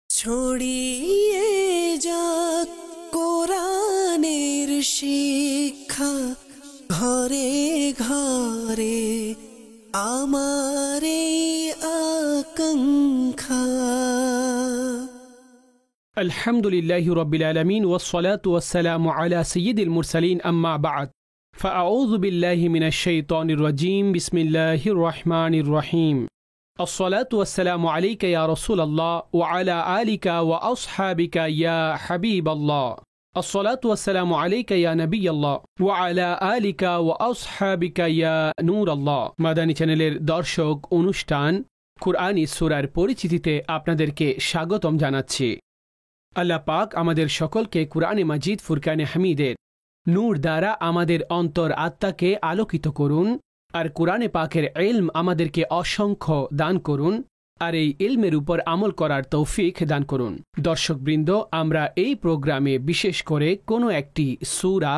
ছড়িয়ে যাক কোরআনের শিক্ষা ঘরে ঘরে আমার এই আকাঙ্ক্ষা। আলহামদুলিল্লাহি রাব্বিল আলামিন ওয়াসসালাতু ওয়াসসালামু আলা সাইয়্যিদিল মুরসালিন আম্মা বা'দ ফাআউযু বিল্লাহি মিনাশ শাইতানির রাজীম বিসমিল্লাহির রহমানির রহিম। الصلاة والسلام عليك يا رسول الله وعلى آلك وأصحابك يا حبيب الله. الصلاة والسلام عليك يا نبي الله وعلى آلك وأصحابك يا نور الله. মাদানী চ্যানেলের দর্শক অনুষ্ঠান কুরআনী সূরার পরিচিতিতে আপনাদেরকে স্বাগতম জানাচ্ছি। আল্লাহ পাক আমাদের সকলকে কুরআনে মাজিদ ফুরকানে হামিদের নূর দ্বারা আমাদের অন্তর আত্মাকে আলোকিত করুন, আর কুরআনে পাকের ইলম আমাদেরকে অসংখ্য দান করুন, আর এই ইলমের উপর আমল করার তৌফিক দান করুন। দর্শকবৃন্দ, আমরা এই প্রোগ্রামে বিশেষ করে কোনো একটি সূরা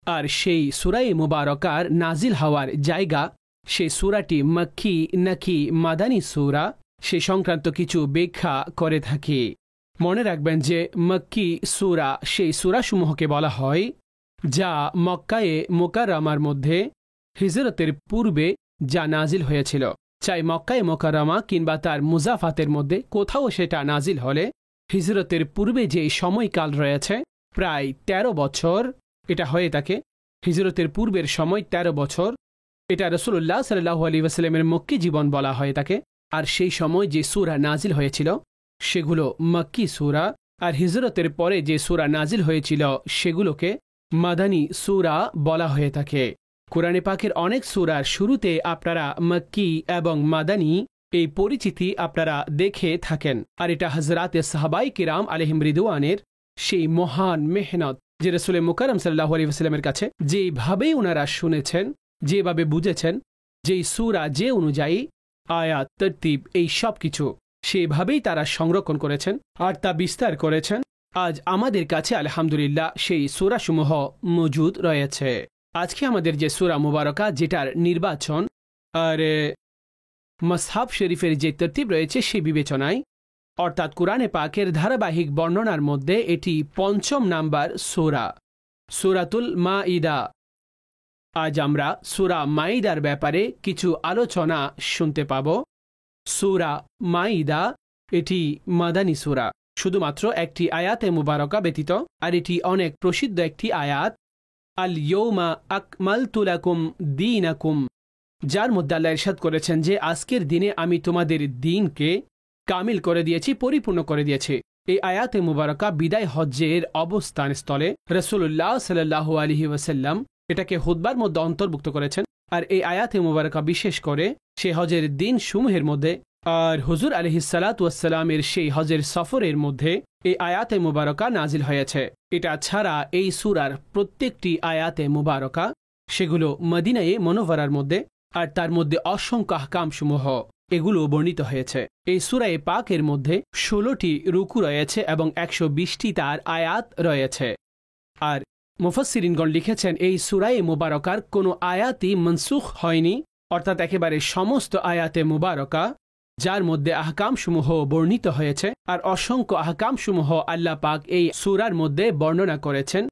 আর সেই সূরায়ে মুবারকার নাজিল হওয়ার জায়গা, সেই সূরাটি মক্কি নাকি মাদানী সূরা, সে সংক্রান্ত কিছু ব্যাখ্যা করে থাকি। মনে রাখবেন যে মক্কি সূরা সেই সূরাসমূহকে বলা হয় যা মক্কায়ে মুকাররমার মধ্যে হিজরতের পূর্বে যা নাজিল হয়েছিল। চাই মক্কায়ে মুকাররমা কিংবা তার মুজাফাতের মধ্যে কোথাও সেটা নাজিল হলে হিজরতের পূর্বে যে সময়কাল রয়েছে প্রায় ১৩ বছর এটা হয়ে থাকে। হিজরতের পূর্বের সময় ১৩ বছর, এটা রাসূলুল্লাহ সাল্লাল্লাহু আলাইহি ওয়াসাল্লামের মক্কি জীবন বলা হয়ে থাকে। আর সেই সময় যে সূরা নাজিল হয়েছিল সেগুলো মক্কি সূরা, আর হিজরতের পরে যে সূরা নাজিল হয়েছিল সেগুলোকে মাদানী সূরা বলা হয়ে থাকে। কুরআনে পাকের অনেক সূরার শুরুতে আপনারা মক্কি এবং মাদানী এই পরিচিতি আপনারা দেখে থাকেন, আর এটা হযরতে সাহাবায়ে কিরাম আলাইহিম রিদওয়ানের সেই মহান মেহনত যে রাসূল মুকাররম সাল্লাল্লাহু আলাইহি ওয়াসাল্লামের কাছে যেভাবে ওনারা শুনেছেন, যেভাবে বুঝেছেন, যেই সূরা যে অনুযায়ী আয়াত তরতিব এই সব কিছু সেভাবেই তারা সংরক্ষণ করেছেন আর তা বিস্তার করেছেন। আজ আমাদের কাছে আলহামদুলিল্লাহ সেই সূরাসমূহ মজুদ রয়েছে। আজকে আমাদের যে সূরা মুবারকা যেটার নির্বাচন আর মুসহাফ শরীফের যে তরতিব রয়েছে সেই বিবেচনায়, অর্থাৎ কুরআনে পাকের ধারাবাহিক বর্ণনার মধ্যে এটি ৫ম নাম্বার সূরা, সূরাতুল মাঈদা। আজ আমরা সূরা মাঈদার ব্যাপারে কিছু আলোচনা শুনতে পাব। সূরা মাঈদা এটি মাদানী সূরা, শুধুমাত্র একটি আয়াতে মুবারকা ব্যতীত, আর এটি অনেক প্রসিদ্ধ একটি আয়াত, আল ইয়াউমা আকমালতু লাকুম দীনাকুম, যার মধ্যে আল্লাহ ইরশাদ করেছেন যে আজকের দিনে আমি তোমাদের দ্বীনকে কামিল করে দিয়েছি, পরিপূর্ণ করে দিয়েছি। এই আয়াতে মুবারকা বিদায় হজ্জের অবস্থান স্থলে রাসূলুল্লাহ সাল্লাল্লাহু আলাইহি ওয়াসাল্লাম এটাকে খুতবার মধ্যে অন্তর্ভুক্ত করেছেন। আর এই আয়াতে মুবারকা বিশেষ করে সেই হজের দিন সমূহের মধ্যে আর হুজুর আলাইহিস সালাতু ওয়াস সালামের সেই হজের সফরের মধ্যে এই আয়াতে মুবারকা নাজিল হয়েছে। এটা ছাড়া এই সূরার প্রত্যেকটি আয়াতে মুবারকা সেগুলো মদিনায়ে মুনাওয়ারার মধ্যে, আর তার মধ্যে অসংখ্য আহকাম সমূহ এগুলো বর্ণিত হয়েছে। এই সূরায়ে পাকের মধ্যে ১৬টি রুকু রয়েছে এবং ১২০টি তার আয়াত রয়েছে। আর মুফাসসিরিনগণ লিখেছেন এই সূরায়ে মুবারকার কোনো আয়াতই মনসুখ হয়নি, অর্থাৎ একেবারে সমস্ত আয়াতে মুবারকা যার মধ্যে আহকামসমূহ বর্ণিত হয়েছে, আর অসংখ্য আহকামসমূহ আল্লাহ পাক এই সূরার মধ্যে বর্ণনা করেছেন।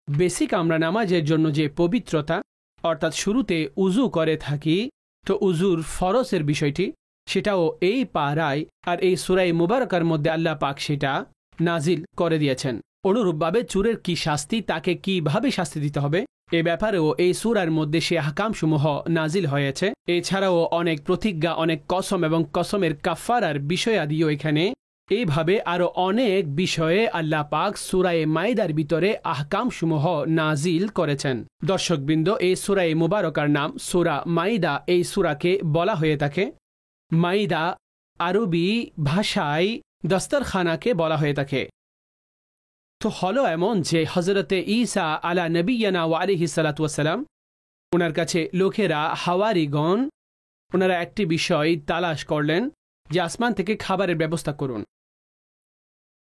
বেসিক আমরা নামাজের জন্য যে পবিত্রতা, অর্থাৎ শুরুতে উযু করে থাকি, তো উযুর ফরজের বিষয়টি সেটাও এই পারায় আর এই সূরায়ে মুবারকার মধ্যে আল্লাহ পাক সেটা নাজিল করে দিয়েছেন। অনুরূপভাবে চোরের কি শাস্তি, তাকে কিভাবে শাস্তি দিতে হবে এ ব্যাপারেও এই সূরার মধ্যে সে আহকামসমূহ নাজিল হয়েছে। এছাড়াও অনেক প্রতিজ্ঞা, অনেক কসম এবং কসমের কাফারার বিষয়াদিও এখানে, এইভাবে আরও অনেক বিষয়ে আল্লাহ পাক সূরায়ে মাঈদার ভিতরে আহকামসমূহ নাজিল করেছেন। দর্শকবৃন্দ, এই সূরায়ে মুবারকার নাম সূরা মাঈদা। এই সূরাকে বলা হয়ে থাকে মাঈদা, আরবি ভাষায় দস্তরখানাকে বলা হয়ে থাকে। তো হলো এমন যে হযরতে ঈসা আলা নবিয়্যিনা ওয়া আলাইহিস সালাতু ওয়াস সালাম, ওনার কাছে লোকেরা হাওয়ারিগণ ওনারা একটি বিষয় তালাশ করলেন যে আসমান থেকে খাবারের ব্যবস্থা করুন।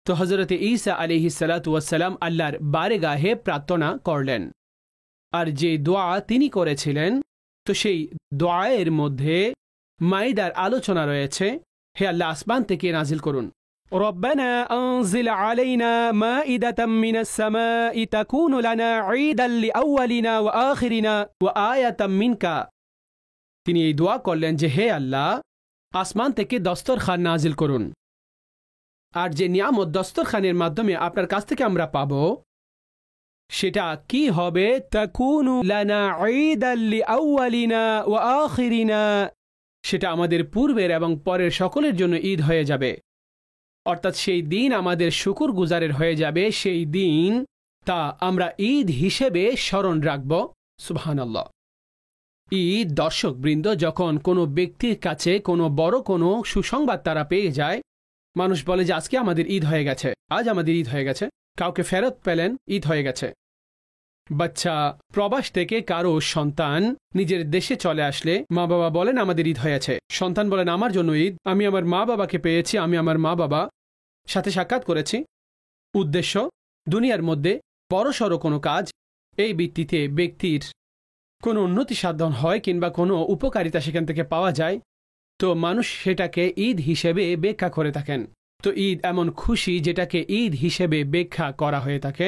তো হযরতে ঈসা আলাইহিস সালাতু ওয়াস সালাম আল্লাহর বারগাহে প্রার্থনা করলেন, আর যে দোয়া তিনি করেছিলেন তো সেই দোয়ায়ের মধ্যে মাঈদার আলোচনা রয়েছে, হে আল্লাহ আসমান থেকে নাজিল করুন। ربنا أنزل علينا مائدة من السماء تكون لنا عيدا لأولنا وآخرنا وآية منك তিনি এই দোয়া করলেন যে হে আল্লাহ আসমান থেকে দস্তরখান নাজিল করুন আর যে নিয়ামত দস্তরখানের মাধ্যমে আপনার কাছ থেকে আমরা পাব সেটা কি হবে তাকুনু লানা ঈদাল লিআউয়ালিনা ওয়া আখিরিনা সেটা আমাদের পূর্বের এবং পরের সকলের জন্য ঈদ হয়ে যাবে অর্থাৎ সেই দিন আমাদের শুকরগুজারের হয়ে যাবে সেই দিন তা আমরা ঈদ হিসেবে স্মরণ রাখব সুবহানাল্লাহ ঈদ দর্শকবৃন্দ যখন কোনো ব্যক্তির কাছে কোনো বড় কোনো সুসংবাদ তারা পেয়ে যায় মানুষ বলে যে আজকে আমাদের ঈদ হয়ে গেছে আজ আমাদের ঈদ হয়ে গেছে কাউকে ফেরত পেলেন ঈদ হয়ে গেছে বাচ্চা প্রবাস থেকে কারো সন্তান নিজের দেশে চলে আসলে মা বাবা বলেন আমাদের ঈদ হয়েছে সন্তান বলেন আমার জন্য ঈদ আমি আমার মা বাবাকে পেয়েছি আমি আমার মা বাবা সাথে সাক্ষাৎ করেছি উদ্দেশ্য দুনিয়ার মধ্যে বড়সড় কোনো কাজ এই ভিত্তিতে ব্যক্তির কোনো উন্নতি সাধন হয় কিংবা কোনো উপকারিতা সেখান থেকে পাওয়া যায় তো মানুষ সেটাকে ঈদ হিসেবে ব্যাখ্যা করে থাকেন তো ঈদ এমন খুশি যেটাকে ঈদ হিসেবে ব্যাখ্যা করা হয়ে থাকে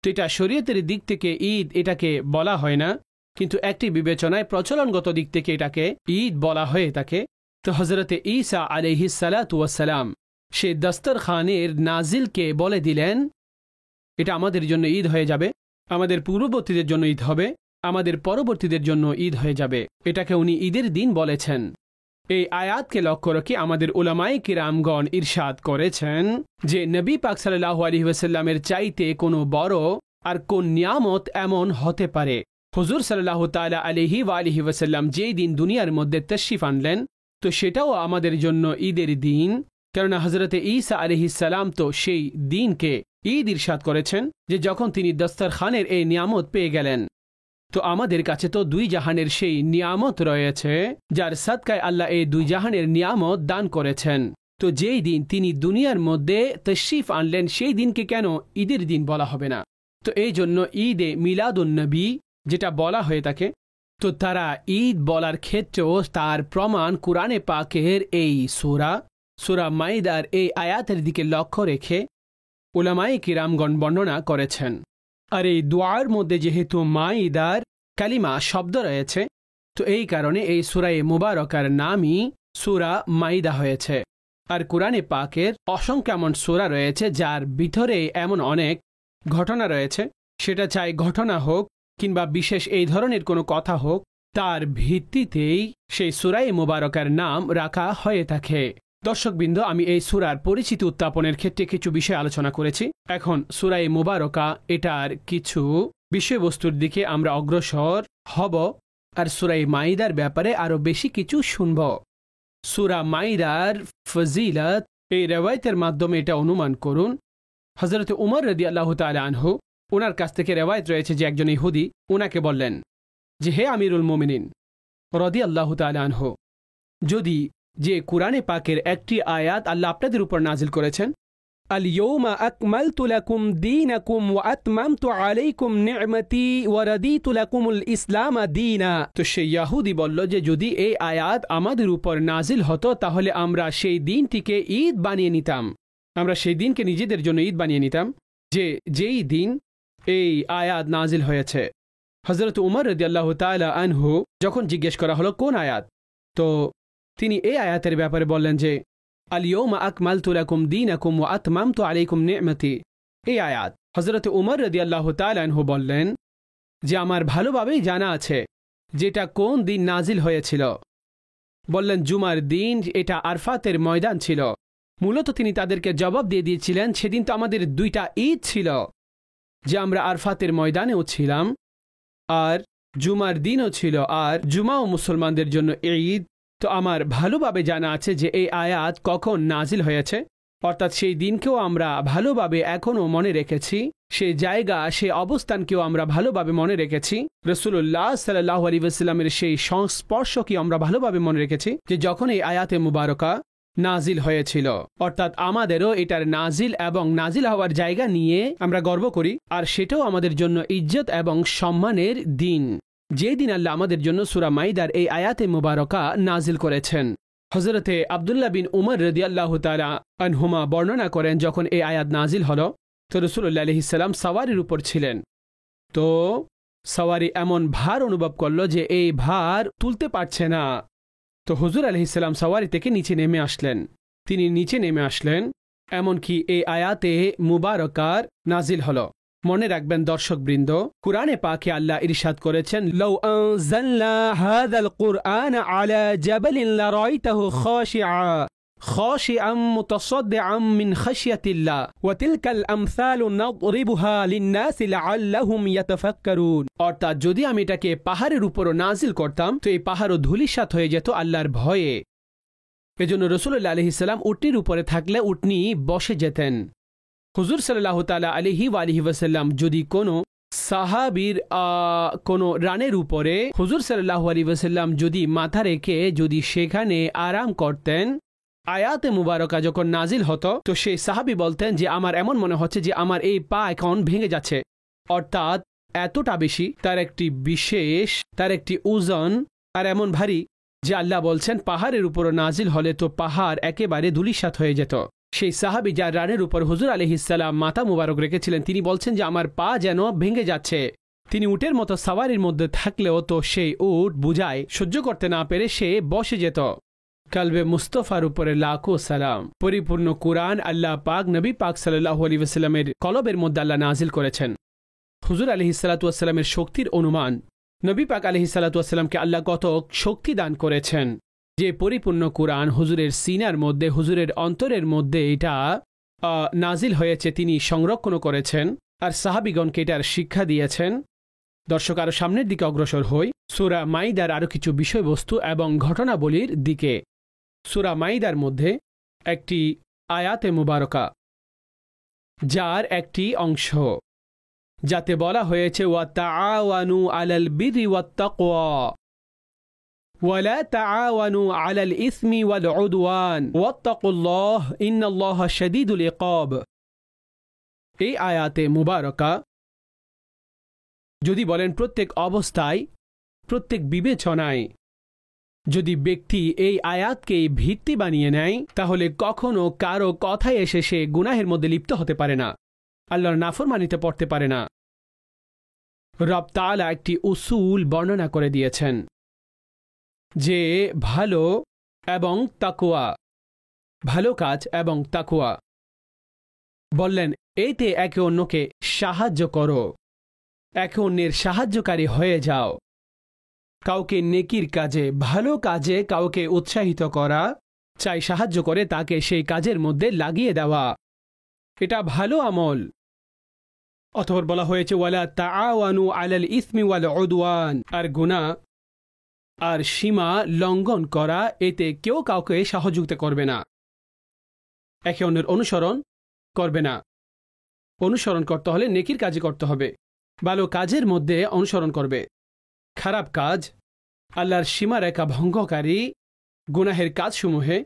তো এটা শরীয়তের দিক থেকে ঈদ এটাকে বলা হয় না কিন্তু একটি বিবেচনায় প্রচলনগত দিক থেকে এটাকে ঈদ বলা হয়ে থাকে তো হযরতে ঈসা আলাইহিস সালাতু ওয়াস সালাম সে দস্তরখানের নাজিলকে বলে দিলেন এটা আমাদের জন্য ঈদ হয়ে যাবে আমাদের পূর্ববর্তীদের জন্য ঈদ হবে আমাদের পরবর্তীদের জন্য ঈদ হয়ে যাবে এটাকে উনি ঈদের দিন বলেছেন এই আয়াতকে লক্ষ্য রেখে আমাদের উলামায়ে কিরামগণ ইরশাদ করেছেন যে নবী পাক সাল্লাল্লাহু আলাইহি ওয়াসাল্লামের চাইতে কোনো বড় আর কোন নিয়ামত এমন হতে পারে হুজুর সাল্লাল্লাহু তাআলা আলাইহি ওয়া আলিহি ওয়াসাল্লাম যেই দিন দুনিয়ার মধ্যে তাশরিফ আনলেন তো সেটাও আমাদের জন্য ঈদের দিন কারণ হযরতে ঈসা আলাইহিস সালাম তো সেই দিনকে ঈদ ইরশাদ করেছেন যে যখন তিনি দস্তরখানের এই নিয়ামত পেয়ে গেলেন তো আমাদের কাছে তো দুই জাহানের সেই নিয়ামত রয়েছে যার সাদকায় আল্লাহ এই দুই জাহানের নিয়ামত দান করেছেন তো যেই দিন তিনি দুনিয়ার মধ্যে তাশরিফ আনলেন সেই দিনকে কেন ঈদের দিন বলা হবে না তো এই জন্য ঈদে মিলাদুন নবী যেটা বলা হয়ে থাকে তো তারা ঈদ বলার ক্ষেত্রেও তার প্রমাণ কুরআনে পাকের এই সূরা মাইদার এই আয়াতের দিকে লক্ষ্য রেখে উলামায়ে কিরামগণ বর্ণনা করেছেন আর এই দোয়ার মধ্যে যেহেতু মাইদার কালিমা শব্দ রয়েছে তো এই কারণে এই সূরা মুবারকার নামই সূরা মাইদা হয়েছে আর কুরআনে পাকের অসংখ্য এমন সূরা রয়েছে যার ভিতরে এমন অনেক ঘটনা রয়েছে সেটা চাই ঘটনা হোক কিংবা বিশেষ এই ধরনের কোনো কথা হোক তার ভিত্তিতেই সেই সূরা মুবারকার নাম রাখা হয়ে থাকে দর্শকবৃন্দ আমি এই সূরার পরিচিতি উত্থাপনের ক্ষেত্রে কিছু বিষয় আলোচনা করেছি এখন সূরা মুবারকা এটার কিছু বিষয়বস্তুর দিকে আমরা অগ্রসর হব আর সূরা মাইদার ব্যাপারে আরো বেশি কিছু শুনব সূরা মাইদার ফজিলত এই রিওয়ায়াতের মাধ্যমে এটা অনুমান করুন হযরত উমর রাদিয়াল্লাহু তাআলা আনহু ওনার কাছ থেকে রিওয়ায়াত রয়েছে যে একজন ইহুদি ওনাকে বললেন যে হে আমিরুল মুমিনিন রাদিয়াল্লাহু তাআলা আনহু যদি যে কুরআনে পাকের একটি আয়াত আল্লাহ আপনাদের উপর নাজিল করেছেন আল ইয়াউমা আকমালতু লাকুম দীনাকুম ওয়া আতমামতু আলাইকুম নি'মাতি ওয়া রাদিতু লাকুমুল ইসলাম দীনা তো সেই ইহুদি বলল যে যদি এই আয়াত আমাদের উপর নাজিল হতো তাহলে আমরা সেই দিনটিকে ঈদ বানিয়ে নিতাম আমরা সেই দিনকে নিজেদের জন্য ঈদ বানিয়ে নিতাম যে যেই দিন এই আয়াত নাজিল হয়েছে হযরত উমর রাদিয়াল্লাহু তাআলা আনহু যখন জিজ্ঞেস করা হলো কোন আয়াত তো তিনি এই আয়াতের ব্যাপারে বললেন যে আল ইয়াউমা আকমালতু লাকুম দীনাকুম ওয়া আতমামতু আলাইকুম নি'মাতি এই আয়াত হযরত উমর রাদিয়াল্লাহু তাআলা আনহু বললেন যে আমার ভালোভাবেই জানা আছে যেটা কোন দিন নাজিল হয়েছিল বললেন জুমার দিন এটা আরফাতের ময়দান ছিল মূলত তিনি তাদেরকে জবাব দিয়ে দিয়েছিলেন সেদিন তো আমাদের দুইটা ঈদ ছিল যে আমরা আরফাতের ময়দানেও ছিলাম আর জুমার দিনও ছিল আর জুমাও মুসলমানদের জন্য ঈদ তো আমার ভালোভাবে জানা আছে যে এই আয়াত কখন নাজিল হয়েছে অর্থাৎ সেই দিনকেও আমরা ভালোভাবে এখনও মনে রেখেছি সেই জায়গা সেই অবস্থানকেও আমরা ভালোভাবে মনে রেখেছি রাসূলুল্লাহ সাল্লাল্লাহু আলাইহি ওয়াসাল্লামের সেই সংস্পর্শকে আমরা ভালোভাবে মনে রেখেছি যে যখন এই আয়াতে মুবারকা নাজিল হয়েছিল অর্থাৎ আমাদেরও এটার নাজিল এবং নাজিল হওয়ার জায়গা নিয়ে আমরা গর্ব করি আর সেটাও আমাদের জন্য ইজ্জত এবং সম্মানের দিন যে দিন আল্লাহ আমাদের জন্য সূরা মাইদার এই আয়াতে মুবারকা নাজিল করেছেন হযরতে আব্দুল্লাহ বিন উমর রাদিয়াল্লাহু তাআলা আনহুমা বর্ণনা করেন, যখন এই আয়াত নাজিল হলো তো রাসূলুল্লাহ আলাইহিস সালাম সাওয়ারির উপর ছিলেন। তো সাওয়ারি এমন ভার অনুভব করলো যে এই ভার তুলতে পারছে না। তো হুজুর আলাইহিস সালাম সাওয়ারি থেকে নিচে নেমে আসলেন। তিনি নিচে নেমে আসলেন, এমনকি এই আয়াতে মুবারকার নাজিল হলো। মনে রাখবেন দর্শকবৃন্দ, কুরআনে পাকে আল্লাহ ইরশাদ করেছেন, লাউ আনজালনা হাযাল কুরআন আলা জাবালিন লারাইতাহু খাশিআন মুতাসাদ্দিআন মিন খাশিয়াতিল্লাহ ওয়া তিলকাল আমসালু নাদরিবুহা লিন-নাসি লাআল্লাহুম ইয়াতাফাক্কারুন। অর্থাৎ যদি আমি এটাকে পাহাড়ের উপর নাজিল করতাম তো এই পাহাড়ও ধূলিসাৎ হয়ে যেত আল্লাহর ভয়ে। এজন্য রাসূলুল্লাহ আলাইহিস সালাম উটনির উপরে থাকলে উটনি বসে যেতেন। হুজুর সাল্লাল্লাহু তাআলা আলাইহি ওয়া আলিহি ওয়াসাল্লাম যদি কোনো সাহাবীর কোনো রানের উপরে হুজুর সাল্লাল্লাহু আলাইহি ওয়াসাল্লাম যদি মাথা রেখে যদি সেখানে আরাম করতেন, আয়াতে মুবারকা যখন নাজিল হতো তো সেই সাহাবী বলতেন যে আমার এমন মনে হচ্ছে যে আমার এই পা এখন ভেঙে যাচ্ছে। অর্থাৎ এতটা বেশি তার একটি বিশেষ, তার একটি ওজন আর এমন ভারী যে আল্লাহ বলছেন পাহাড়ের উপর নাজিল হলে তো পাহাড় একেবারে ধূলিসাৎ হয়ে যেত। সেই সাহাবী যার রানের উপর হুজুর আলাইহিস সালাম মাথা মুবারক রেখেছিলেন তিনি বলছেন যে আমার পা যেন ভেঙে যাচ্ছে। তিনি উটের মতো সাওয়ারির মধ্যে থাকলেও তো সেই উট বুঝায় সহ্য করতে না পেরে সে বসে যেত। কালবে মুস্তফার উপরে লাখো সালাম। পরিপূর্ণ কুরআন আল্লাহ পাক নবী পাক সাল্লাল্লাহু আলাইহি ওয়াসাল্লামের কলবের মধ্যে আল্লাহ নাজিল করেছেন। হুজুর আলাইহিস সালাতু ওয়াসসালামের শক্তির অনুমান, নবী পাক আলাইহিস সালাতু ওয়াসসালামকে আল্লাহ কত শক্তি দান করেছেন যে পরিপূর্ণ কুরআন হুজুরের সিনার মধ্যে, হুজুরের অন্তরের মধ্যে এটা নাজিল হয়েছে, তিনি সংরক্ষণ করেছেন আর সাহাবীগণকে এটার শিক্ষা দিয়েছেন। দর্শক, আরো সামনের দিকে অগ্রসর হই সূরা মাইদার আরো কিছু বিষয়বস্তু এবং ঘটনাবলীর দিকে। সূরা মাইদার মধ্যে একটি আয়াতে মুবারকা যার একটি অংশ যাতে বলা হয়েছে ওয়া তাআওয়ানু আলাল বিররি ওয়াত তাকওয়া ওয়া লা তাআওয়ানু আলাল ইসমি ওয়াল উদওয়ান ওয়াত্তাকুল্লাহ ইন্নাল্লাহা শাদীদুল ইকাব। এই আয়াতে মুবারকা যদি বলেন প্রত্যেক অবস্থায়, প্রত্যেক বিবেচনায় যদি ব্যক্তি এই আয়াতকে ভিত্তি বানিয়ে নেয় তাহলে কখনো কারো কথায় এসে সে গুনাহের মধ্যে লিপ্ত হতে পারে না, আল্লাহর নাফরমানিতে পড়তে পারে না। রব তাআলা একটি উসুল বর্ণনা করে দিয়েছেন যে ভালো এবং তাকওয়া, ভালো কাজ এবং তাকওয়া, বললেন এতে একে অন্যকে সাহায্য করো, একে অন্যের সাহায্যকারী হয়ে যাও। কাউকে নেকির কাজে, ভালো কাজে কাউকে উৎসাহিত করা, চাই সাহায্য করে তাকে সেই কাজের মধ্যে লাগিয়ে দেওয়া, এটা ভালো আমল। অতঃপর বলা হয়েছে ওয়ালা তাআওয়ানু আলাল ইসমি ওয়াল উদওয়ান, আর গুনাহ আর সীমা লঙ্ঘন করা, এতে কেউ কাউকে সহযোগিতা করবে না, একে অন্যের অনুসরণ করবে না। অনুসরণ করতে হলে নেকির কাজে করতে হবে, ভালো কাজের মধ্যে অনুসরণ করবে। খারাপ কাজ, আল্লাহর সীমারেখা ভঙ্গকারী গুনাহের কাজসমূহে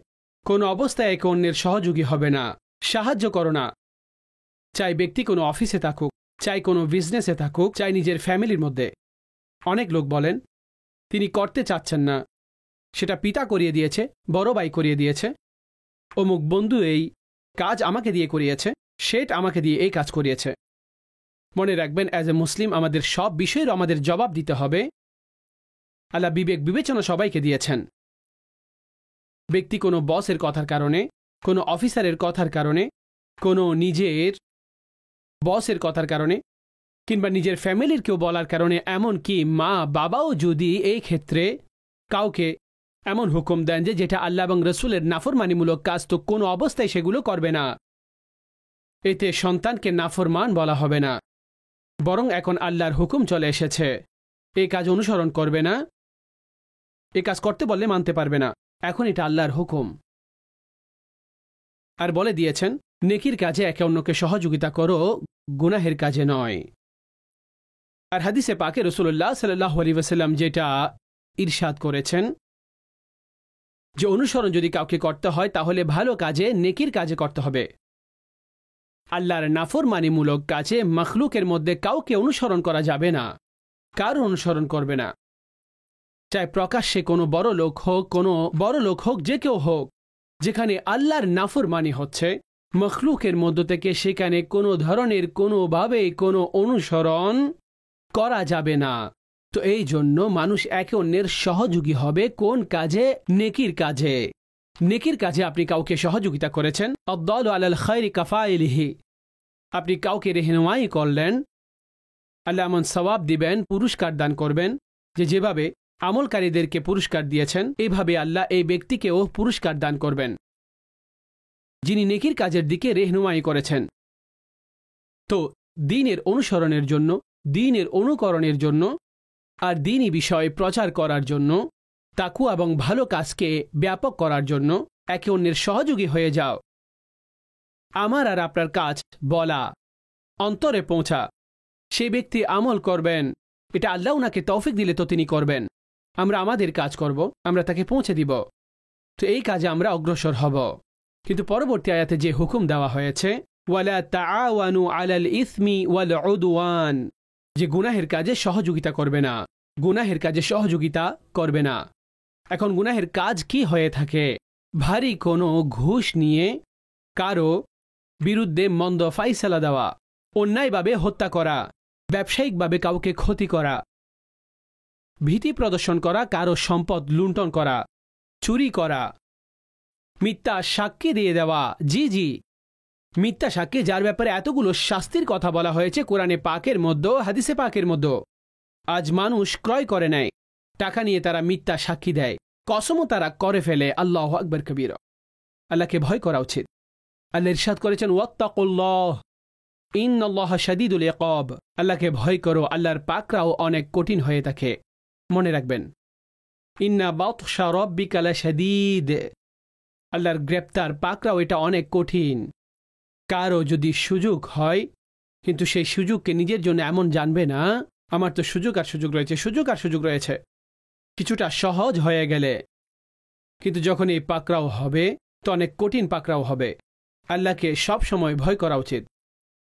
কোনো অবস্থায় একে অন্যের সহযোগী হবে না, সাহায্য করো না। চাই ব্যক্তি কোনো অফিসে থাকুক, চাই কোনো বিজনেসে থাকুক, চাই নিজের ফ্যামিলির মধ্যে। অনেক লোক বলেন তিনি করতে চাচ্ছেন না, সেটা পিতা করিয়ে দিয়েছে, বড় ভাই করিয়ে দিয়েছে, অমুক বন্ধু এই কাজ আমাকে দিয়ে করিয়েছে, সেটা আমাকে দিয়ে এই কাজ করিয়েছে। মনে রাখবেন অ্যাজ এ মুসলিম আমাদের সব বিষয়ের আমাদের জবাব দিতে হবে। আল্লাহ বিবেক বিবেচনা সবাইকে দিয়েছেন। ব্যক্তি কোনো বসের কথার কারণে, কোনো অফিসারের কথার কারণে, কোনো নিজের বসের কথার কারণে কিংবা নিজের ফ্যামিলির কেউ বলার কারণে, এমনকি মা বাবাও যদি এই ক্ষেত্রে কাউকে এমন হুকুম দেন যে যেটা আল্লাহ এবং রসুলের নাফরমানিমূলক কাজ, তো কোনো অবস্থায় সেগুলো করবে না, এতে সন্তানকে নাফরমান বলা হবে না, বরং এখন আল্লাহর হুকুম চলে এসেছে, এই কাজ অনুসরণ করবে না, এই কাজ করতে বললে মানতে পারবে না, এখন এটা আল্লাহর হুকুম। আর বলে দিয়েছেন নেকির কাজে একে অন্যকে সহযোগিতা করো, গুনাহের কাজে নয়। আর হাদিসে পাকে রাসূলুল্লাহ সাল্লাল্লাহু আলাইহি ওয়াসাল্লাম যেটা ইরশাদ করেছেন যে অনুসরণ যদি কাউকে করতে হয় তাহলে ভালো কাজে, নেকির কাজে করতে হবে। আল্লাহর নাফরমানিমূলক কাজে মখলুকের মধ্যে কাউকে অনুসরণ করা যাবে না, কারো অনুসরণ করবে না। চাই প্রকাশ্যে কোনো বড় লোক হোক যে কেউ হোক, যেখানে আল্লাহর নাফরমানি হচ্ছে মখলুকের মধ্য থেকে, সেখানে কোনো ধরনের কোনোভাবে কোনো অনুসরণ করা যাবে না। তো এই জন্য মানুষ একে অন্যের সহযোগী হবে কোন কাজে? নেকির কাজে। নেকির কাজে আপনি কাউকে সহযোগিতা করেছেন, আদ-দালু আলাল খায়রি কাফাইলিহি, আপনি কাউকে রেহনুমাই করলেন, আল্লাহ এমন সওয়াব দিবেন, পুরস্কার দান করবেন, যেভাবে আমলকারীদেরকে পুরস্কার দিয়েছেন এইভাবে আল্লাহ এই ব্যক্তিকেও পুরস্কার দান করবেন যিনি নেকির কাজের দিকে রেহনুমাই করেছেন। তো দ্বীনের অনুসরণের জন্য, দ্বীনের অনুকরণের জন্য আর দ্বীনি বিষয় প্রচার করার জন্য, তাকওয়া এবং ভালো কাজকে ব্যাপক করার জন্য একে অন্যের সহযোগী হয়ে যাও। আমার আর আপনার কাজ বলা, অন্তরে পৌঁছা। সেই ব্যক্তি আমল করবেন, এটা আল্লাহ উনাকে তৌফিক দিলে তো তিনি করবেন। আমরা আমাদের কাজ করব, আমরা তাকে পৌঁছে দিব। তো এই কাজে আমরা অগ্রসর হব। কিন্তু পরবর্তী আয়াতে যে হুকুম দেওয়া হয়েছে, ওয়ালা তাআওয়ানু আলাল ইসমি ওয়াল উদওয়ান, যে গুনাহের কাজে সহযোগিতা করবে না, গুনাহের কাজে সহযোগিতা করবে না। এখন গুনাহের কাজ কি হয়ে থাকে? ভারী কোনো ঘুষ নিয়ে কারো বিরুদ্ধে মন্দ ফাইসালা দেওয়া, অন্যায়ভাবে হত্যা করা, ব্যবসায়িকভাবে কাউকে ক্ষতি করা, ভীতি প্রদর্শন করা, কারো সম্পদ লুণ্ঠন করা, চুরি করা, মিথ্যা সাক্ষী দিয়ে দেওয়া। জি, মিথ্যা সাক্ষী, যার ব্যাপারে এতগুলো শাস্তির কথা বলা হয়েছে কোরআনে পাকের মধ্যে, হাদিসে পাকের মধ্যে। আজ মানুষ ক্রয় করে নেয়, টাকা নিয়ে তারা মিথ্যা সাক্ষী দেয়, কসমও তারা করে ফেলে। আল্লাহু আকবার কবীরা। আল্লাহকে ভয় করা উচিত। আল্লাহ ইরশাদ করেছেন, ওয়াত্তাকুল্লাহ ইন্নাল্লাহা শাদীদুল ইকাব, আল্লাহকে ভয় করো, আল্লাহর পাকড়াও অনেক কঠিন হয়ে থাকে। মনে রাখবেন, ইন্না বাতশা রাব্বিকা লাশাদীদ, আল্লাহর গ্রেপ্তার পাকড়াও এটা অনেক কঠিন। কারো যদি সুযোগ হয়, কিন্তু সেই সুযোগকে নিজের জন্য এমন জানবে না, আমার তো সুযোগ রয়েছে, কিছুটা সহজ হয়ে গেলে, কিন্তু যখন এই পাকড়াও হবে তো অনেক কঠিন পাকড়াও হবে। আল্লাহকে সব সময় ভয় করা উচিত।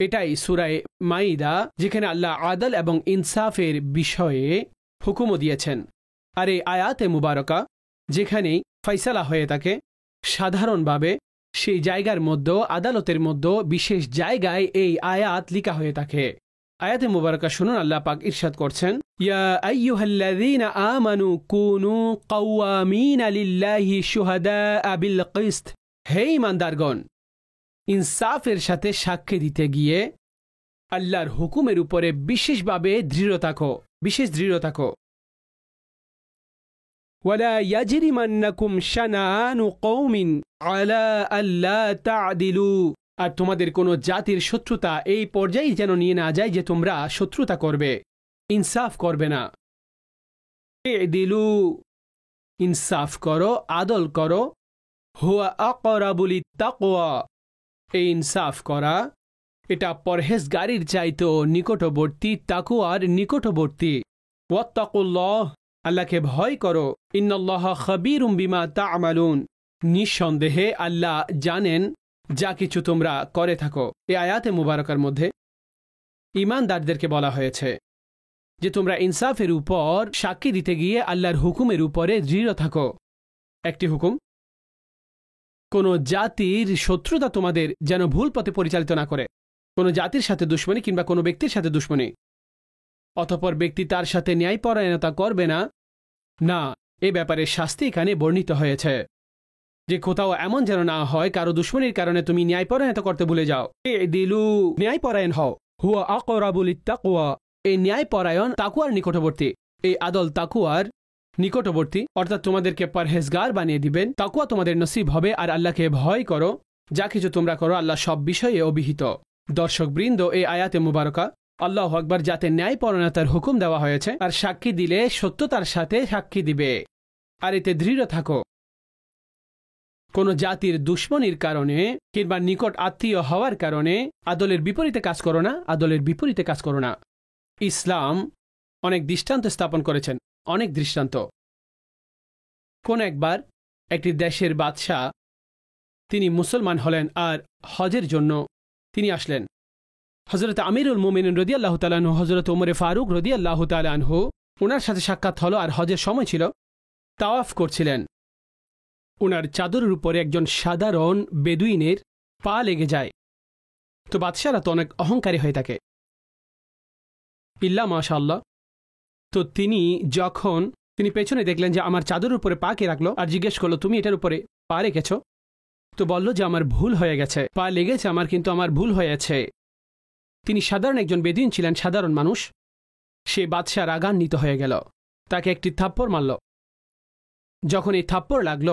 এটাই সূরা মাইদা, যেখানে আল্লাহ আদল এবং ইনসাফের বিষয়ে হুকুমও দিয়েছেন। আর এই আয়াতে মুবারকা যেখানে ফয়সালা হয়ে থাকে সাধারণভাবে, সেই জায়গার মধ্যে, আদালতের মধ্যে বিশেষ জায়গায় এই আয়াত লিখা হয়ে থাকে। আয়াতে মুবারকা শুনুন, আল্লাহ পাক ইরশাদ করছেন, ইয়া আইয়ুহাল্লাযীনা আমানু কুনু কাওয়ামিনা লিল্লাহি শুহাদাআ বিল কিসত, হে ঈমানদারগণ, ইনসাফের সাথে সাক্ষ্য দিতে গিয়ে আল্লাহর হুকুমের উপরে বিশেষভাবে দৃঢ় থাকো। ওয়ালা ইয়াজরিমান্নাকুম শানাআনু কওমিন আলা আল্লা তা'দিলু, আর তোমাদের কোনো জাতির শত্রুতা এই পর্যায়ে যেন নিয়ে না যায় যে তোমরা শত্রুতা করবে, ইনসাফ করবে না। ইদিলু, ইনসাফ করো, আদল করো। হুয়া আকরাবু লিত্তাকওয়া, এই ইনসাফ করা এটা পরহেজগারির চাইতেও নিকটবর্তী, তাকওয়ার নিকটবর্তী। ওয়াত্তাকুল্লাহ, আল্লাহকে ভয় করো। ইন্নাল্লাহা খাবীরুম বিমা তা'মালুন, নিঃসন্দেহে আল্লাহ জানেন যা কিছু তোমরা করে থাকো। এই আয়াতে মুবারকার মধ্যে ঈমানদারদেরকে বলা হয়েছে যে তোমরা ইনসাফের উপর সাক্ষী দিতে গিয়ে আল্লাহর হুকুমের উপরে দৃঢ় থাকো। একটি হুকুম, কোনো জাতির শত্রুতা তোমাদের যেন ভুল পথে পরিচালিত না করে। কোনো জাতির সাথে দুশমনী কিংবা কোনো ব্যক্তির সাথে দুশমনী, অতঃপর ব্যক্তি তার সাথে ন্যায়পরায়ণতা করবে না, না, এ ব্যাপারে শাস্তি এখানে বর্ণিত হয়েছে যে কোথাও এমন যেন না হয় কারো দুশমনীর কারণে তুমি ন্যায়পরায়ণতা করতে ভুলে যাও। দিলু, ন্যায়পরায়ণ হও। হুয়া আকরাবু লিত্তাকওয়া, এই ন্যায়পরায়ণ তাকওয়ার নিকটবর্তী, এই আদল তাকওয়ার নিকটবর্তী, অর্থাৎ তোমাদেরকে পরহেজগার বানিয়ে দিবেন। তাকওয়া তোমাদের নসিব হবে। আর আল্লাহকে ভয় করো, যা কিছু তোমরা করো আল্লাহ সব বিষয়ে অভিহিত। দর্শক বৃন্দ, এই আয়াতে মুবারকা আল্লাহু আকবার, যাতে ন্যায়পরায়ণতার হুকুম দেওয়া হয়েছে, আর সাক্ষী দিলে সত্যতার সাথে সাক্ষী দিবে, আর এতে দৃঢ় থাকো। কোনো জাতির দুশমনির কারণে কিংবা নিকট আত্মীয় হওয়ার কারণে আদলের বিপরীতে কাজ করো না। ইসলাম অনেক দৃষ্টান্ত স্থাপন করেছেন, অনেক দৃষ্টান্ত। কোন একবার একটি দেশের বাদশাহ, তিনি মুসলমান হলেন আর হজের জন্য তিনি আসলেন। হযরত আমিরুল মুমিনিন রাদিয়াল্লাহু তাআলা আনহু, হযরত ওমর ফারুক রাদিয়াল্লাহু তাআলা আনহু ওনার সাথে সাক্ষাৎ হলো আর হজের সময় ছিল, তাওয়াফ করছিলেন। ওনার চাদরের উপরে একজন সাধারণ বেদুইনের পা লেগে যায়। তো বাদশাহরা তো অনেক অহংকারী হয়ে থাকে, ইল্লা মাশাআল্লাহ। তো যখন তিনি পেছনে দেখলেন যে আমার চাদরের উপরে পা কে রাখলো আর জিজ্ঞেস করলো, তুমি এটার উপরে পা রেখেছ? তো বলল যে আমার ভুল হয়ে গেছে, পা লেগেছে আমার, কিন্তু আমার ভুল হয়েছে। তিনি সাধারণ একজন বেদুইন ছিলেন, সাধারণ মানুষ। সে বাদশাহ রাগান্বিত হয়ে গেল, তাকে একটি থাপ্পড় মারল। যখন এই থাপ্পড় লাগল,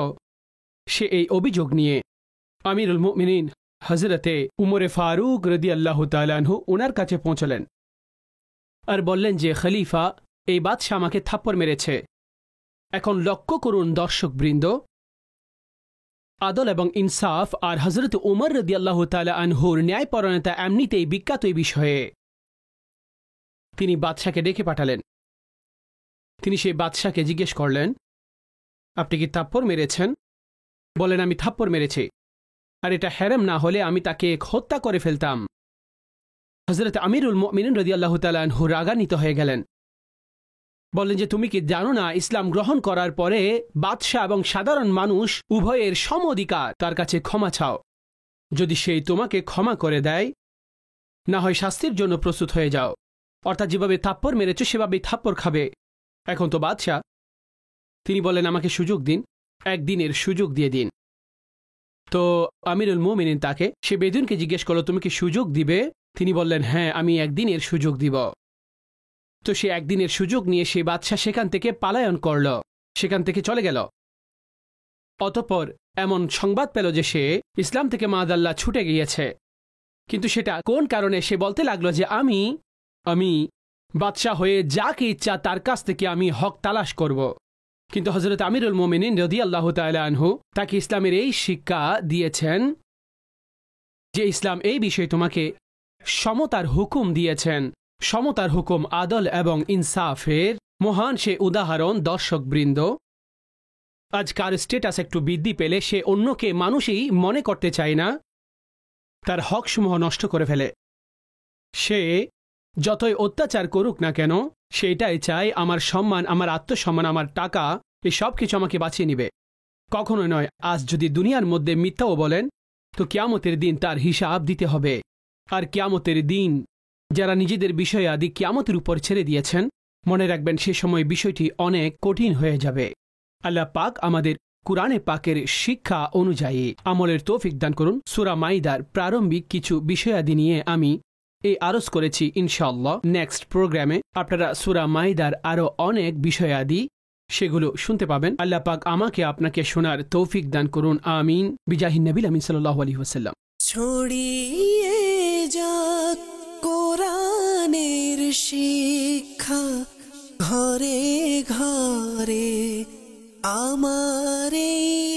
সে এই অভিযোগ নিয়ে আমিরুল মুমিনিন হযরতে উমরে ফারুক রাদিয়াল্লাহু তাআলা আনহু ওনার কাছে পৌঁছলেন আর বললেন যে খলিফা, এই বাদশাহ আমাকে থাপ্পড় মেরেছে। এখন লক্ষ্য করুন দর্শকবৃন্দ, আদল এবং ইনসাফ আর হযরত উমর রাদিয়াল্লাহু তাআলা আনহুর ন্যায়পরায়ণতা এমনিতেই বিখ্যাত এই বিষয়ে। তিনি বাদশাকে ডেকে পাঠালেন। তিনি সেই বাদশাকে জিজ্ঞেস করলেন, আপনি কি থাপ্পড় মেরেছেন? বলেন, আমি থাপ্পড় মেরেছি, আর এটা হেরেম না হলে আমি তাকে হত্যা করে ফেলতাম। হযরত আমিরুল মুমিনিন রাদিয়াল্লাহু তাআলা আনহু রাগান্বিত হয়ে গেলেন। বললেন যে তুমি কি জানো না, ইসলাম গ্রহণ করার পরে বাদশাহ এবং সাধারণ মানুষ উভয়ের সম অধিকার, তার কাছে ক্ষমা চাও। যদি সেই তোমাকে ক্ষমা করে দেয়, না হয় শাস্তির জন্য প্রস্তুত হয়ে যাও। অর্থাৎ যেভাবে থাপ্পড় মেরেছ সেভাবেই থাপ্পড় খাবে। এখন তো বাদশাহ, তিনি বললেন আমাকে সুযোগ দিন, একদিনের সুযোগ দিয়ে দিন। তো আমিরুল মুমিনিন তাকে, সে বেদুইনকে জিজ্ঞেস করলো, তুমি কি সুযোগ দিবে? তিনি বললেন, হ্যাঁ, আমি একদিনের সুযোগ দিব। তো সে একদিনের সুযোগ নিয়ে সে বাদশাহ সেখান থেকে পালায়ন করল, সেখান থেকে চলে গেল। অতঃপর এমন সংবাদ পেল যে সে ইসলাম থেকে মাআযাল্লাহ ছুটে গিয়েছে। কিন্তু সেটা কোন কারণে? সে বলতে লাগলো যে আমি বাদশাহ হয়ে যাকে ইচ্ছা তার কাছ থেকে আমি হক তালাশ করব। কিন্তু হযরত আমিরুল মুমিনিন রাদিয়াল্লাহু তাআলা আনহু তাকে ইসলামের এই শিক্ষা দিয়েছেন যে ইসলাম এই বিষয়ে তোমাকে সমতার হুকুম দিয়েছেন। সমতার হুকুম, আদল এবং ইনসাফের মহান সে উদাহরণ। দর্শকবৃন্দ, আজ কার স্ট্যাটাস একটু বৃদ্ধি পেলে সে অন্যকে মানুষই মনে করতে চায় না, তার হকসমূহ নষ্ট করে ফেলে। সে যতই অত্যাচার করুক না কেন, সেটাই চায় আমার সম্মান, আমার আত্মসম্মান, আমার টাকা, এই সব কিছু আমাকে বাঁচিয়ে নিবে। কখনোই নয়। আজ যদি দুনিয়ার মধ্যে মিথ্যাও বলেন, তো কিয়ামতের দিন তার হিসাব দিতে হবে। আর কিয়ামতের দিন যারা নিজেদের বিষয় আদি কিয়ামতের উপর ছেড়ে দিয়েছেন, মনে রাখবেন সে সময় বিষয়টি অনেক কঠিন হয়ে যাবে। আল্লাহ পাক আমাদের কুরআনে পাকের শিক্ষা অনুযায়ী আমলের তৌফিক দান করুন। সূরা মাইদার প্রারম্ভিক কিছু বিষয়াদি নিয়ে আমি এই আরজ করেছি। ইনশাআল্লাহ নেক্সট প্রোগ্রামে আপনারা সূরা মাইদার আরও অনেক বিষয়াদি সেগুলো শুনতে পাবেন। আল্লাহ পাক আমাকে আপনাকে শোনার তৌফিক দান করুন। আমিন। বিজাহিন নবীল আমিন সাল্লাল্লাহু আলাইহি ওয়াসাল্লাম। ছড়িয়ে যাক কোরআনের শিক্ষা ঘরে ঘরে, আমার এই